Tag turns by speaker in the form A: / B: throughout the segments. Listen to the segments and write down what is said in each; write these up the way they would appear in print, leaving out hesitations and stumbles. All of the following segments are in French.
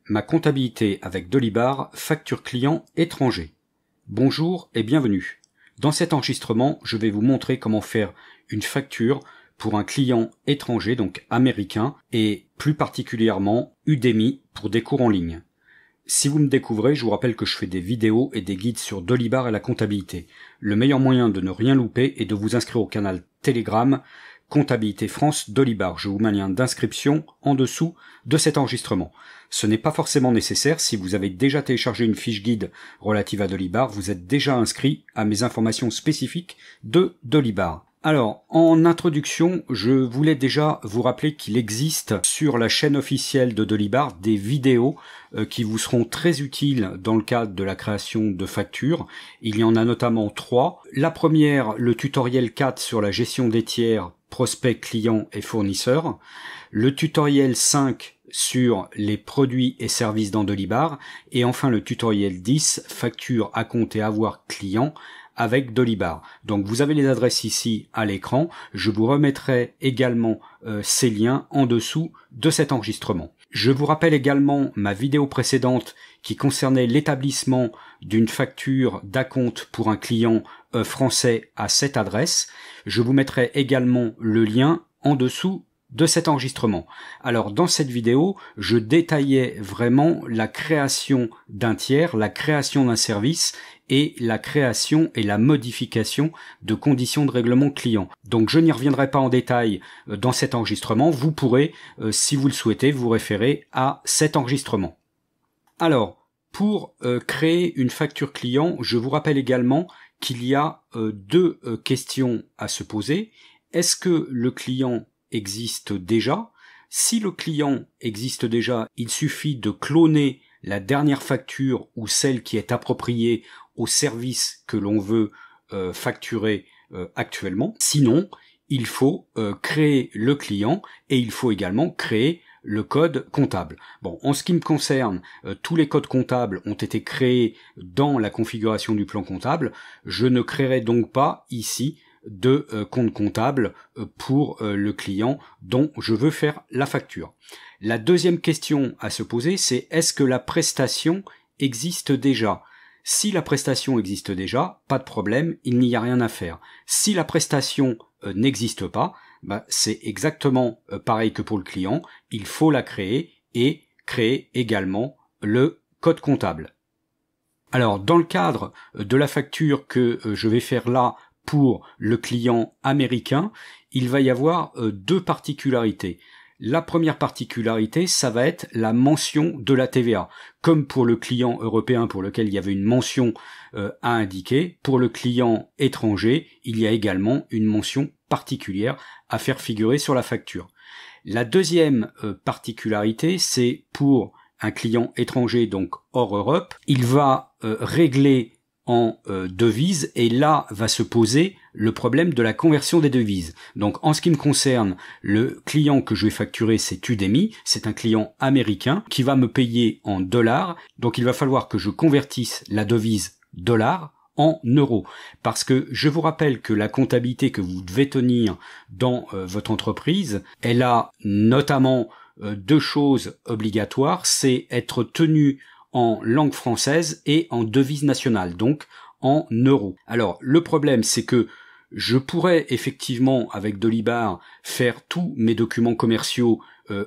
A: Ma comptabilité avec Dolibar, facture client étranger. Bonjour et bienvenue. Dans cet enregistrement, je vais vous montrer comment faire une facture pour un client étranger, donc américain, et plus particulièrement Udemy pour des cours en ligne. Si vous me découvrez, je vous rappelle que je fais des vidéos et des guides sur Dolibar et la comptabilité. Le meilleur moyen de ne rien louper est de vous inscrire au canal Telegram Comptabilité France Dolibar. Je vous mets un lien d'inscription en dessous de cet enregistrement. Ce n'est pas forcément nécessaire. Si vous avez déjà téléchargé une fiche guide relative à Dolibar, vous êtes déjà inscrit à mes informations spécifiques de Dolibar. Alors, en introduction, je voulais déjà vous rappeler qu'il existe sur la chaîne officielle de Dolibar des vidéos qui vous seront très utiles dans le cadre de la création de factures. Il y en a notamment 3. La première, le tutoriel 4 sur la gestion des tiers, prospects, clients et fournisseurs. Le tutoriel 5 sur les produits et services dans Dolibar. Et enfin le tutoriel 10, facture à compte et avoir client avec Dolibar. Donc vous avez les adresses ici à l'écran. Je vous remettrai également ces liens en dessous de cet enregistrement. Je vous rappelle également ma vidéo précédente qui concernait l'établissement d'une facture d'acompte pour un client français à cette adresse. Je vous mettrai également le lien en dessous de cet enregistrement. Alors dans cette vidéo, je détaillais vraiment la création d'un tiers, la création d'un service et la création et la modification de conditions de règlement client. Donc je n'y reviendrai pas en détail dans cet enregistrement. Vous pourrez, si vous le souhaitez, vous référer à cet enregistrement. Alors, pour créer une facture client, je vous rappelle également qu'il y a deux questions à se poser. Est-ce que le client existe déjà? Si le client existe déjà, il suffit de cloner la dernière facture ou celle qui est appropriée au service que l'on veut facturer actuellement. Sinon, il faut créer le client et il faut également créer le code comptable. Bon, en ce qui me concerne, tous les codes comptables ont été créés dans la configuration du plan comptable. Je ne créerai donc pas ici de compte comptable pour le client dont je veux faire la facture. La deuxième question à se poser, c'est est-ce que la prestation existe déjà? Si la prestation existe déjà, pas de problème, il n'y a rien à faire. Si la prestation n'existe pas, c'est exactement pareil que pour le client, il faut la créer et créer également le code comptable. Alors, dans le cadre de la facture que je vais faire là pour le client américain, il va y avoir deux particularités. La première particularité, ça va être la mention de la TVA. Comme pour le client européen pour lequel il y avait une mention à indiquer, pour le client étranger, il y a également une mention particulière à faire figurer sur la facture. La deuxième particularité, c'est pour un client étranger, donc hors Europe, il va régler en devises et là va se poser le problème de la conversion des devises. Donc en ce qui me concerne, le client que je vais facturer c'est Udemy, c'est un client américain qui va me payer en dollars, donc il va falloir que je convertisse la devise dollar en euros. Parce que je vous rappelle que la comptabilité que vous devez tenir dans votre entreprise, elle a notamment deux choses obligatoires, c'est être tenu en langue française et en devise nationale, donc en euros. Alors, le problème, c'est que je pourrais effectivement, avec Dolibar, faire tous mes documents commerciaux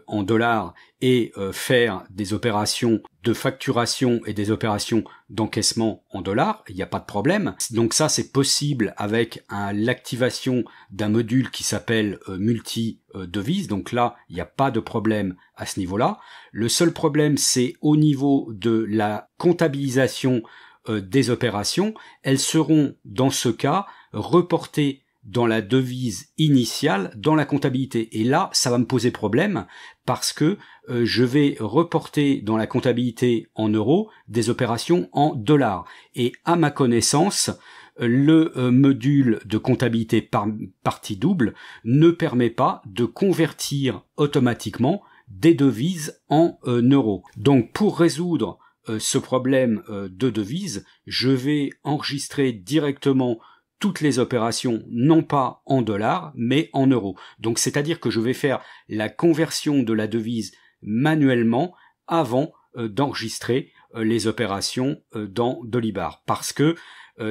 A: en dollars et faire des opérations de facturation et des opérations d'encaissement en dollars, il n'y a pas de problème. Donc ça, c'est possible avec l'activation d'un module qui s'appelle multi-devise. Donc là, il n'y a pas de problème à ce niveau-là. Le seul problème, c'est au niveau de la comptabilisation des opérations. Elles seront, dans ce cas, reportées dans la devise initiale, dans la comptabilité. Et là, ça va me poser problème parce que je vais reporter dans la comptabilité en euros des opérations en dollars. Et à ma connaissance, le module de comptabilité par partie double ne permet pas de convertir automatiquement des devises en euros. Donc pour résoudre ce problème de devises, je vais enregistrer directement toutes les opérations non pas en dollars mais en euros. Donc c'est-à-dire que je vais faire la conversion de la devise manuellement avant d'enregistrer les opérations dans Dolibar, parce que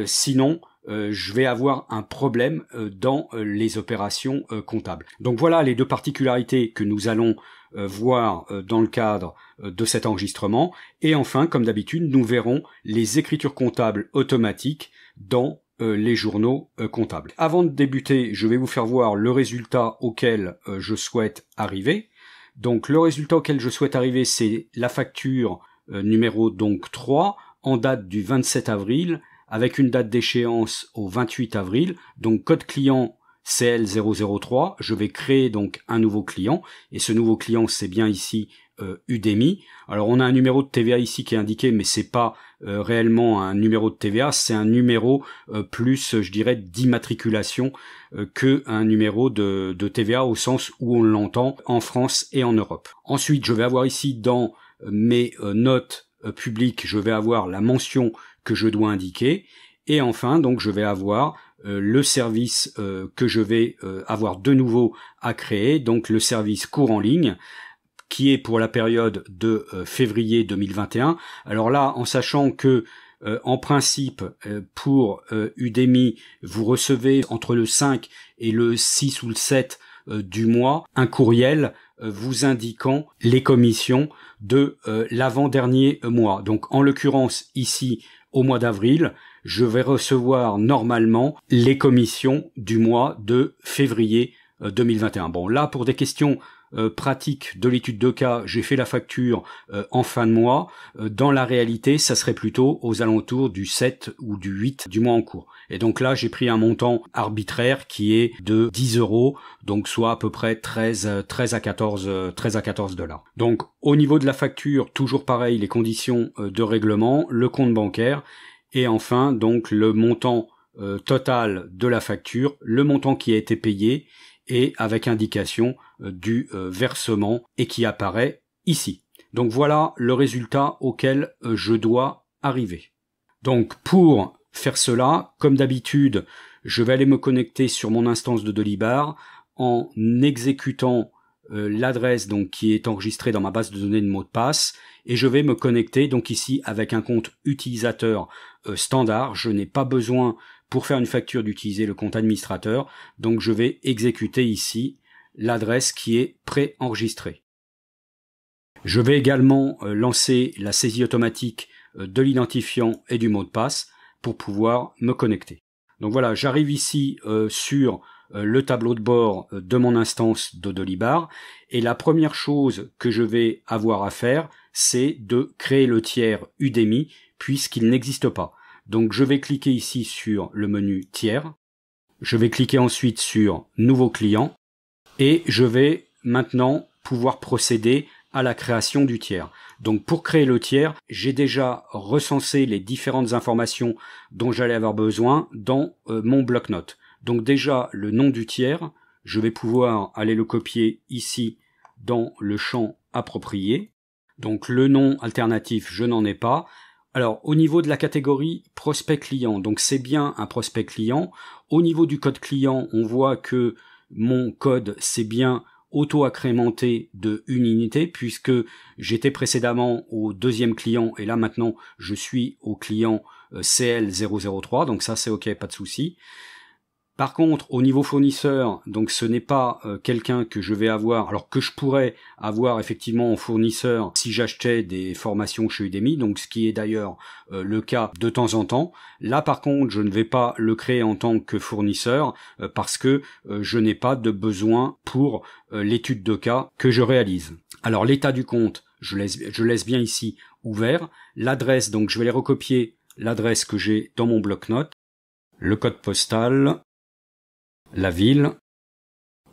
A: sinon je vais avoir un problème dans les opérations comptables. Donc voilà les deux particularités que nous allons voir dans le cadre de cet enregistrement. Et enfin, comme d'habitude, nous verrons les écritures comptables automatiques dans les journaux comptables. Avant de débuter, je vais vous faire voir le résultat auquel je souhaite arriver. Donc le résultat auquel je souhaite arriver, c'est la facture numéro donc 3 en date du 27 avril avec une date d'échéance au 28 avril. Donc code client CL003. Je vais créer donc un nouveau client et ce nouveau client c'est bien ici Udemy. Alors on a un numéro de TVA ici qui est indiqué, mais c'est pas réellement un numéro de TVA, c'est un numéro plus, je dirais, d'immatriculation que un numéro de TVA au sens où on l'entend en France et en Europe. Ensuite, je vais avoir ici dans mes notes publiques, je vais avoir la mention que je dois indiquer, et enfin donc je vais avoir le service que je vais avoir de nouveau à créer, donc le service cours en ligne, qui est pour la période de février 2021. Alors là, en sachant que en principe, pour Udemy, vous recevez entre le 5 et le 6 ou le 7 du mois un courriel vous indiquant les commissions de l'avant-dernier mois. Donc en l'occurrence ici, au mois d'avril, je vais recevoir normalement les commissions du mois de février 2021. Bon, là, pour des questions pratiques de l'étude de cas, j'ai fait la facture en fin de mois. Dans la réalité, ça serait plutôt aux alentours du 7 ou du 8 du mois en cours. Et donc là, j'ai pris un montant arbitraire qui est de 10 €, donc soit à peu près 13 à 14 $. Donc au niveau de la facture, toujours pareil, les conditions de règlement, le compte bancaire, et enfin donc le montant total de la facture, le montant qui a été payé, et avec indication du versement et qui apparaît ici. Donc voilà le résultat auquel je dois arriver. Donc pour faire cela, comme d'habitude, je vais aller me connecter sur mon instance de Dolibar en exécutant l'adresse donc qui est enregistrée dans ma base de données de mots de passe, et je vais me connecter donc ici avec un compte utilisateur standard. Je n'ai pas besoin pour faire une facture d'utiliser le compte administrateur, donc je vais exécuter ici l'adresse qui est préenregistrée. Je vais également lancer la saisie automatique de l'identifiant et du mot de passe pour pouvoir me connecter. Donc voilà, j'arrive ici sur le tableau de bord de mon instance de Dolibar, et la première chose que je vais avoir à faire, c'est de créer le tiers Udemy puisqu'il n'existe pas. Donc je vais cliquer ici sur le menu tiers, je vais cliquer ensuite sur nouveau client, et je vais maintenant pouvoir procéder à la création du tiers. Donc pour créer le tiers, j'ai déjà recensé les différentes informations dont j'allais avoir besoin dans mon bloc-notes. Donc déjà le nom du tiers, je vais pouvoir aller le copier ici dans le champ approprié. Donc le nom alternatif, je n'en ai pas. Alors au niveau de la catégorie prospect client, donc c'est bien un prospect client. Au niveau du code client, on voit que mon code c'est bien auto-accrémenté de une unité, puisque j'étais précédemment au deuxième client et là maintenant je suis au client CL003, donc ça c'est ok, pas de souci. Par contre, au niveau fournisseur, donc ce n'est pas quelqu'un que je vais avoir, alors que je pourrais avoir effectivement en fournisseur si j'achetais des formations chez Udemy, donc ce qui est d'ailleurs le cas de temps en temps. Là par contre, je ne vais pas le créer en tant que fournisseur parce que je n'ai pas de besoin pour l'étude de cas que je réalise. Alors l'état du compte, je laisse bien ici ouvert. L'adresse, donc je vais les recopier, l'adresse que j'ai dans mon bloc-notes, le code postal, la ville,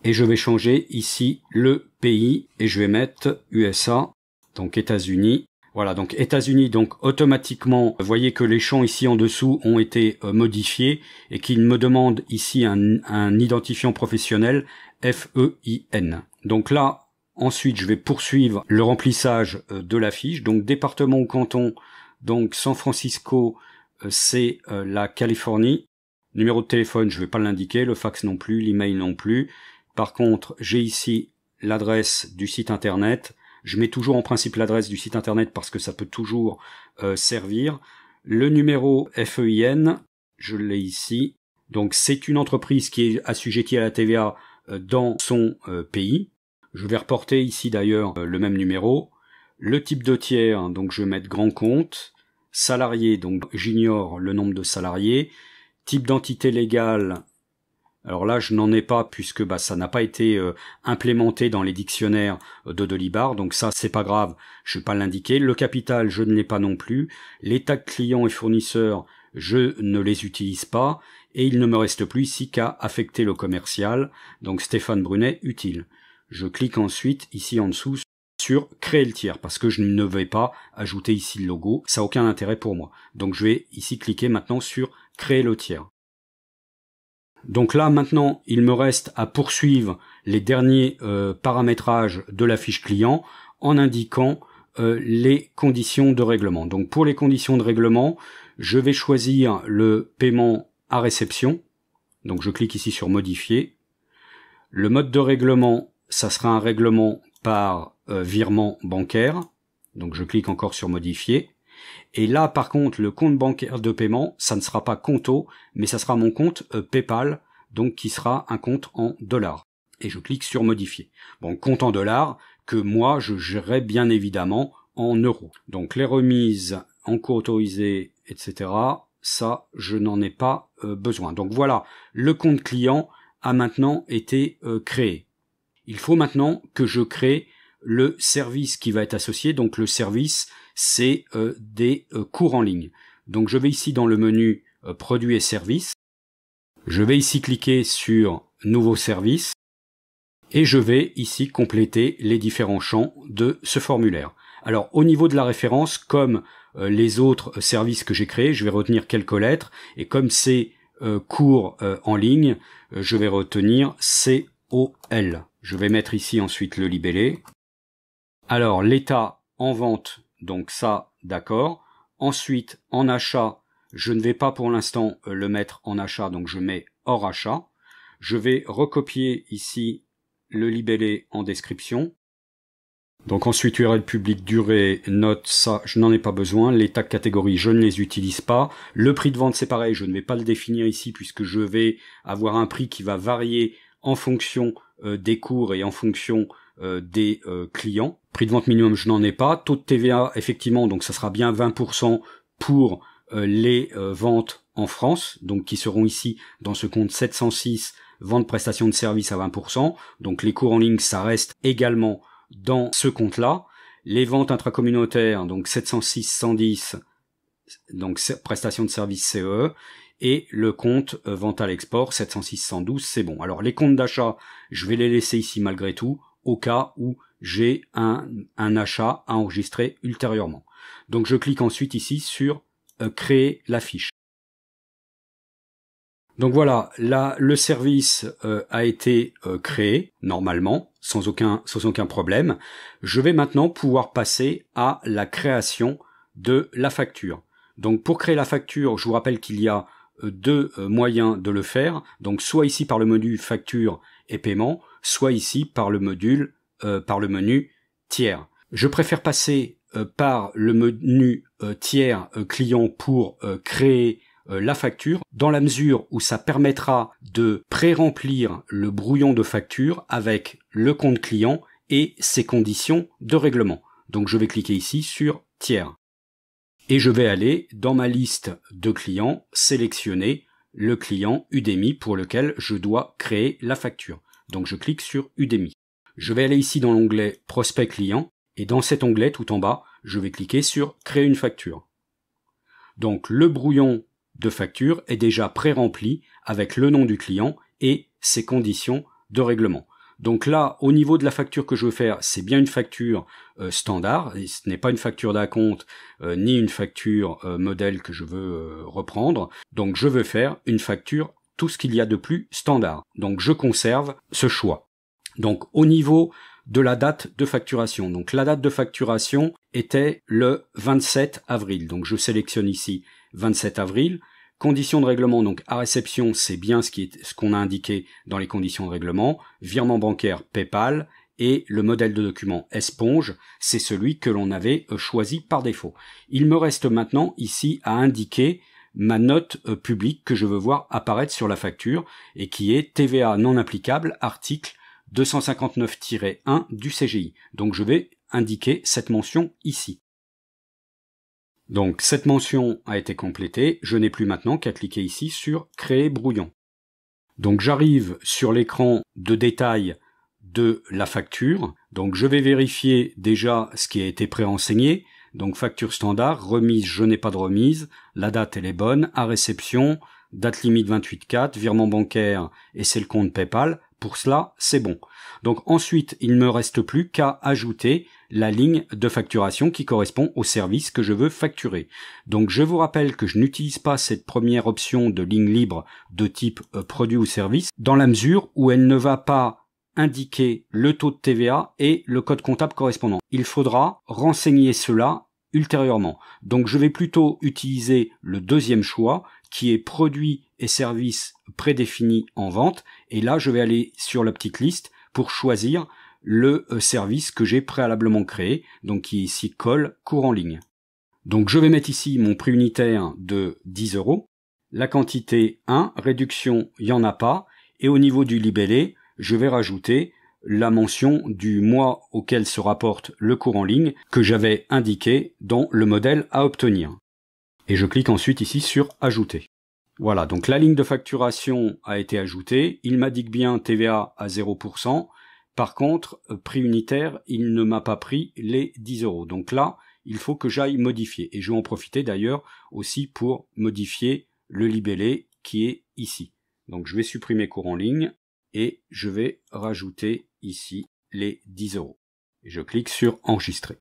A: et je vais changer ici le pays et je vais mettre USA, donc États-Unis. Voilà, donc États-Unis, donc automatiquement, vous voyez que les champs ici en dessous ont été modifiés et qu'il me demande ici un identifiant professionnel FEIN. Donc là, ensuite, je vais poursuivre le remplissage de la fiche. Donc département ou canton, donc San Francisco, c'est la Californie. Numéro de téléphone, je ne vais pas l'indiquer, le fax non plus, l'email non plus. Par contre, j'ai ici l'adresse du site internet, Je mets toujours en principe l'adresse du site internet parce que ça peut toujours servir. Le numéro FEIN, je l'ai ici. Donc c'est une entreprise qui est assujettie à la TVA dans son pays. Je vais reporter ici d'ailleurs le même numéro. Le type de tiers, donc je vais mettre grand compte. Salarié, donc j'ignore le nombre de salariés. Type d'entité légale, alors là je n'en ai pas puisque ça n'a pas été implémenté dans les dictionnaires de Dolibar, donc ça c'est pas grave, je vais pas l'indiquer. Le capital, je ne l'ai pas non plus. Les tags clients et fournisseurs, je ne les utilise pas. Et il ne me reste plus ici qu'à affecter le commercial, donc Stéphane Brunet, utile. Je clique ensuite ici en dessous sur créer le tiers, parce que je ne vais pas ajouter ici le logo, ça n'a aucun intérêt pour moi. Donc je vais ici cliquer maintenant sur créer le tiers. Donc là maintenant il me reste à poursuivre les derniers paramétrages de la fiche client en indiquant les conditions de règlement. Donc pour les conditions de règlement, je vais choisir le paiement à réception. Donc je clique ici sur modifier. Le mode de règlement, ça sera un règlement par virement bancaire. Donc je clique encore sur modifier. Et là par contre le compte bancaire de paiement, ça ne sera pas Conto, mais ça sera mon compte PayPal, donc qui sera un compte en dollars. Et je clique sur modifier. Bon, compte en dollars que moi je gérerai bien évidemment en euros. Donc les remises en cours autorisé, etc. Ça, je n'en ai pas besoin. Donc voilà, le compte client a maintenant été créé. Il faut maintenant que je crée le service qui va être associé. Donc le service, c'est des cours en ligne. Donc je vais ici dans le menu produits et services. Je vais ici cliquer sur nouveau service et je vais ici compléter les différents champs de ce formulaire. Alors au niveau de la référence, comme les autres services que j'ai créés, je vais retenir quelques lettres, et comme c'est cours en ligne, je vais retenir COL. Je vais mettre ici ensuite le libellé. Alors l'état en vente, donc ça, d'accord. Ensuite en achat, je ne vais pas pour l'instant le mettre en achat, donc je mets hors achat. Je vais recopier ici le libellé en description. Donc ensuite URL public, durée, note, ça je n'en ai pas besoin. Les tags catégories, je ne les utilise pas. Le prix de vente c'est pareil, je ne vais pas le définir ici puisque je vais avoir un prix qui va varier en fonction des cours et en fonction des clients. Prix de vente minimum, je n'en ai pas. Taux de TVA, effectivement, donc ça sera bien 20% pour les ventes en France, donc qui seront ici dans ce compte 706, vente prestation de services à 20%. Donc les cours en ligne, ça reste également dans ce compte-là. Les ventes intracommunautaires, donc 706, 110, donc prestation de services CE, et le compte vente à l'export, 706, 112, c'est bon. Alors les comptes d'achat, je vais les laisser ici malgré tout, au cas où j'ai un achat à enregistrer ultérieurement. Donc je clique ensuite ici sur créer la fiche. Donc voilà, là le service a été créé normalement, sans aucun problème. Je vais maintenant pouvoir passer à la création de la facture. Donc pour créer la facture, je vous rappelle qu'il y a deux moyens de le faire. Donc soit ici par le menu facture et paiement, soit ici par le menu tiers. Je préfère passer par le menu tiers client pour créer la facture, dans la mesure où ça permettra de pré-remplir le brouillon de facture avec le compte client et ses conditions de règlement. Donc je vais cliquer ici sur tiers. Et je vais aller dans ma liste de clients, sélectionner le client Udemy pour lequel je dois créer la facture. Donc je clique sur Udemy. Je vais aller ici dans l'onglet prospect client et dans cet onglet tout en bas, je vais cliquer sur créer une facture. Donc le brouillon de facture est déjà pré-rempli avec le nom du client et ses conditions de règlement. Donc là, au niveau de la facture que je veux faire, c'est bien une facture standard, et ce n'est pas une facture d'acompte ni une facture modèle que je veux reprendre. Donc je veux faire une facture, tout ce qu'il y a de plus standard. Donc je conserve ce choix. Donc au niveau de la date de facturation. Donc la date de facturation était le 27 avril. Donc je sélectionne ici 27 avril. Conditions de règlement, donc à réception, c'est bien ce qu'on a indiqué dans les conditions de règlement. Virement bancaire PayPal et le modèle de document Esponge, c'est celui que l'on avait choisi par défaut. Il me reste maintenant ici à indiquer ma note publique que je veux voir apparaître sur la facture et qui est TVA non applicable, article 259-1 du CGI. Donc je vais indiquer cette mention ici. Donc cette mention a été complétée, je n'ai plus maintenant qu'à cliquer ici sur Créer brouillon. Donc j'arrive sur l'écran de détail de la facture, donc je vais vérifier déjà ce qui a été prérenseigné, donc facture standard, remise, je n'ai pas de remise, la date elle est bonne, à réception, date limite 28/4, virement bancaire et c'est le compte PayPal, pour cela c'est bon. Donc ensuite il ne me reste plus qu'à ajouter la ligne de facturation qui correspond au service que je veux facturer. Donc je vous rappelle que je n'utilise pas cette première option de ligne libre de type produit ou service dans la mesure où elle ne va pas indiquer le taux de TVA et le code comptable correspondant. Il faudra renseigner cela ultérieurement. Donc je vais plutôt utiliser le deuxième choix qui est produits et services prédéfinis en vente et là je vais aller sur la petite liste pour choisir le service que j'ai préalablement créé, donc qui ici colle cours en ligne. Donc je vais mettre ici mon prix unitaire de 10 €, la quantité 1, réduction il n'y en a pas, et au niveau du libellé, je vais rajouter la mention du mois auquel se rapporte le cours en ligne que j'avais indiqué dans le modèle à obtenir. Et je clique ensuite ici sur Ajouter. Voilà, donc la ligne de facturation a été ajoutée, il m'indique bien TVA à 0%, par contre, prix unitaire, il ne m'a pas pris les 10 €. Donc là, il faut que j'aille modifier. Et je vais en profiter d'ailleurs aussi pour modifier le libellé qui est ici. Donc je vais supprimer cours en ligne et je vais rajouter ici les 10 €. Et je clique sur Enregistrer.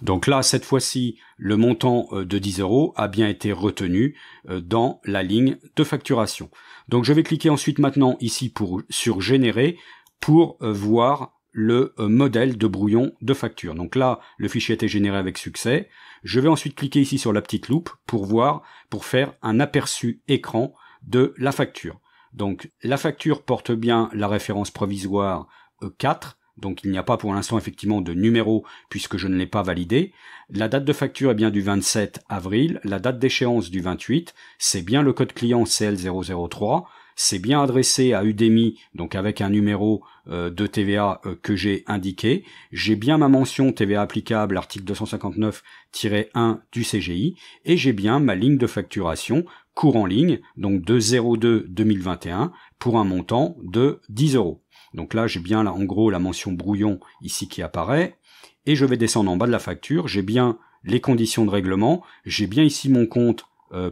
A: Donc là, cette fois-ci, le montant de 10 € a bien été retenu dans la ligne de facturation. Donc je vais cliquer ensuite maintenant ici sur Générer pour voir le modèle de brouillon de facture. Donc là, le fichier a été généré avec succès. Je vais ensuite cliquer ici sur la petite loupe pour faire un aperçu écran de la facture. Donc la facture porte bien la référence provisoire E4. Donc il n'y a pas pour l'instant effectivement de numéro puisque je ne l'ai pas validé. La date de facture est bien du 27 avril, la date d'échéance du 28, c'est bien le code client CL003, c'est bien adressé à Udemy, donc avec un numéro de TVA que j'ai indiqué. J'ai bien ma mention TVA applicable, article 259-1 du CGI, et j'ai bien ma ligne de facturation cours en ligne, donc de 02-2021, pour un montant de 10 €. Donc là, j'ai bien en gros la mention brouillon ici qui apparaît, et je vais descendre en bas de la facture, j'ai bien les conditions de règlement, j'ai bien ici mon compte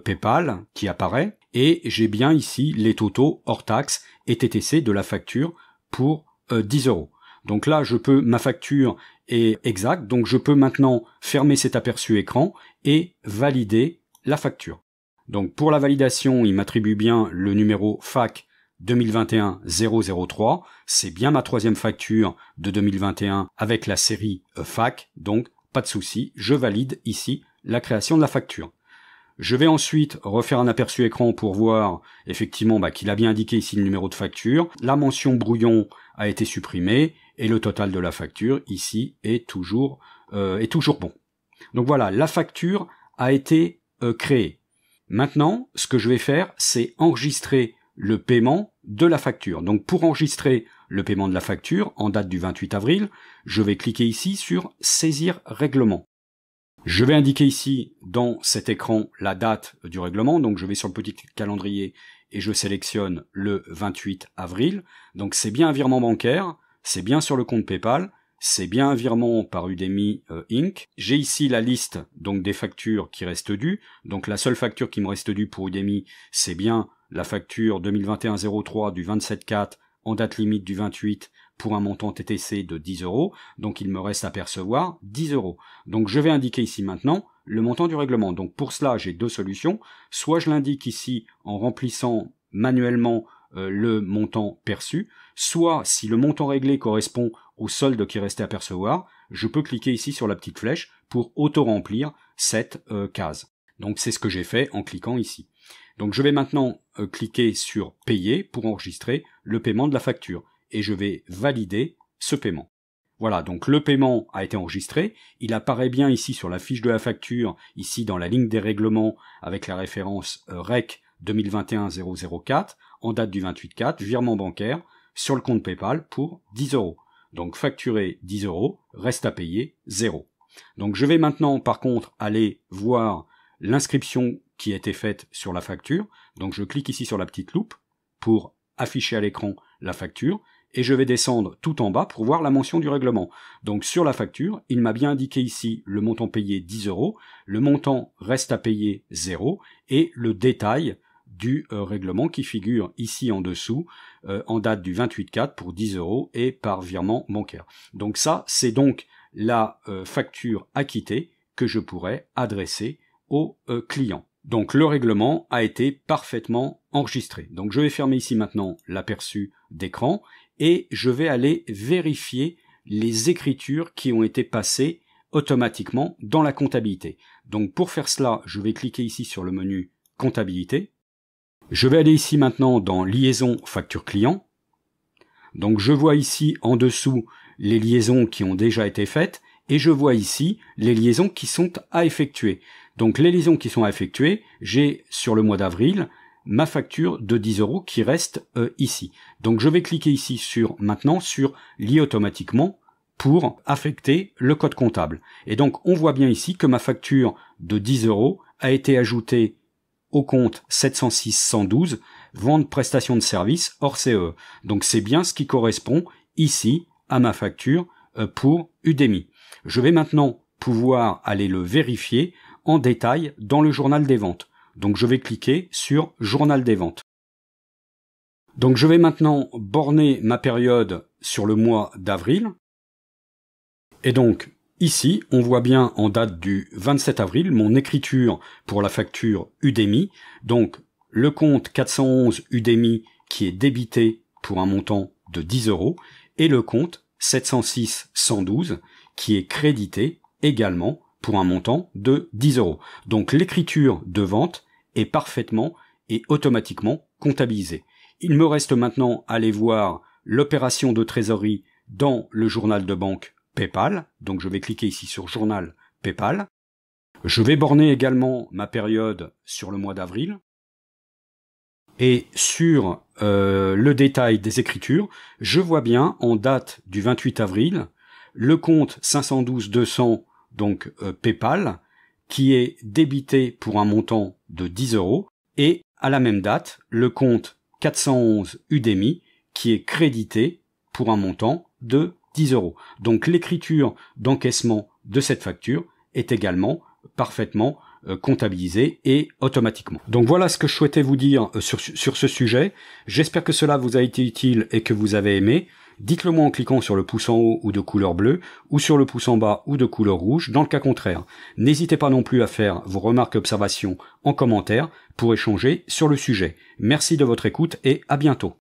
A: PayPal qui apparaît, et j'ai bien ici les totaux hors taxes et TTC de la facture pour 10 €. Donc là, ma facture est exacte, donc je peux maintenant fermer cet aperçu écran et valider la facture. Donc pour la validation, il m'attribue bien le numéro FAC 2021-003, c'est bien ma troisième facture de 2021 avec la série FAC, donc pas de souci, je valide ici la création de la facture. Je vais ensuite refaire un aperçu écran pour voir effectivement qu'il a bien indiqué ici le numéro de facture, la mention brouillon a été supprimée et le total de la facture ici est toujours bon. Donc voilà, la facture a été créée. Maintenant, ce que je vais faire, c'est enregistrer le paiement de la facture. Donc pour enregistrer le paiement de la facture en date du 28 avril, je vais cliquer ici sur Saisir règlement. Je vais indiquer ici dans cet écran la date du règlement, donc je vais sur le petit calendrier et je sélectionne le 28 avril. Donc c'est bien un virement bancaire, c'est bien sur le compte PayPal, c'est bien un virement par Udemy Inc. J'ai ici la liste donc des factures qui restent dues. Donc la seule facture qui me reste due pour Udemy, c'est bien la facture 2021-03 du 27/4 en date limite du 28 pour un montant TTC de 10 €. Donc il me reste à percevoir 10 €. Donc je vais indiquer ici maintenant le montant du règlement. Donc pour cela, j'ai deux solutions. Soit je l'indique ici en remplissant manuellement le montant perçu, soit si le montant réglé correspond au solde qui restait à percevoir, je peux cliquer ici sur la petite flèche pour auto-remplir cette case. Donc c'est ce que j'ai fait en cliquant ici. Donc je vais maintenant cliquer sur payer pour enregistrer le paiement de la facture et je vais valider ce paiement. Voilà, donc le paiement a été enregistré, il apparaît bien ici sur la fiche de la facture, ici dans la ligne des règlements avec la référence REC 2021-004, en date du 28/4, virement bancaire, sur le compte PayPal pour 10 €. Donc facturé 10 €, reste à payer 0. Donc je vais maintenant par contre aller voir l'inscription qui a été faite sur la facture. Donc je clique ici sur la petite loupe pour afficher à l'écran la facture et je vais descendre tout en bas pour voir la mention du règlement. Donc sur la facture, il m'a bien indiqué ici le montant payé 10 €, le montant reste à payer 0 et le détail du règlement qui figure ici en dessous en date du 28/4 pour 10 € et par virement bancaire. Donc ça, c'est donc la facture acquittée que je pourrais adresser au client. Donc le règlement a été parfaitement enregistré. Donc je vais fermer ici maintenant l'aperçu d'écran et je vais aller vérifier les écritures qui ont été passées automatiquement dans la comptabilité. Donc pour faire cela, je vais cliquer ici sur le menu comptabilité. Je vais aller ici maintenant dans liaison facture client. Donc je vois ici en dessous les liaisons qui ont déjà été faites et je vois ici les liaisons qui sont à effectuer. Donc les liaisons qui sont à effectuer, j'ai sur le mois d'avril ma facture de 10 € qui reste ici. Donc je vais cliquer ici maintenant sur lier automatiquement pour affecter le code comptable. Et donc on voit bien ici que ma facture de 10 € a été ajoutée au compte 706-112, vente prestation de service hors CE. Donc c'est bien ce qui correspond ici à ma facture pour Udemy. Je vais maintenant pouvoir aller le vérifier en détail dans le journal des ventes. Donc je vais cliquer sur journal des ventes. Donc je vais maintenant borner ma période sur le mois d'avril. Et donc ici, on voit bien en date du 27 avril mon écriture pour la facture Udemy. Donc le compte 411 Udemy qui est débité pour un montant de 10 € et le compte 706-112 qui est crédité également pour un montant de 10 €. Donc l'écriture de vente est parfaitement et automatiquement comptabilisée. Il me reste maintenant à aller voir l'opération de trésorerie dans le journal de banque PayPal. Donc je vais cliquer ici sur journal PayPal. Je vais borner également ma période sur le mois d'avril. Et sur le détail des écritures, je vois bien en date du 28 avril le compte 512-200 donc PayPal qui est débité pour un montant de 10 € et à la même date le compte 411 Udemy qui est crédité pour un montant de 10 €. Donc l'écriture d'encaissement de cette facture est également parfaitement comptabilisée et automatiquement. Donc voilà ce que je souhaitais vous dire sur ce sujet. J'espère que cela vous a été utile et que vous avez aimé. Dites-le moi en cliquant sur le pouce en haut ou de couleur bleue, ou sur le pouce en bas ou de couleur rouge, dans le cas contraire. N'hésitez pas non plus à faire vos remarques et observations en commentaire pour échanger sur le sujet. Merci de votre écoute et à bientôt.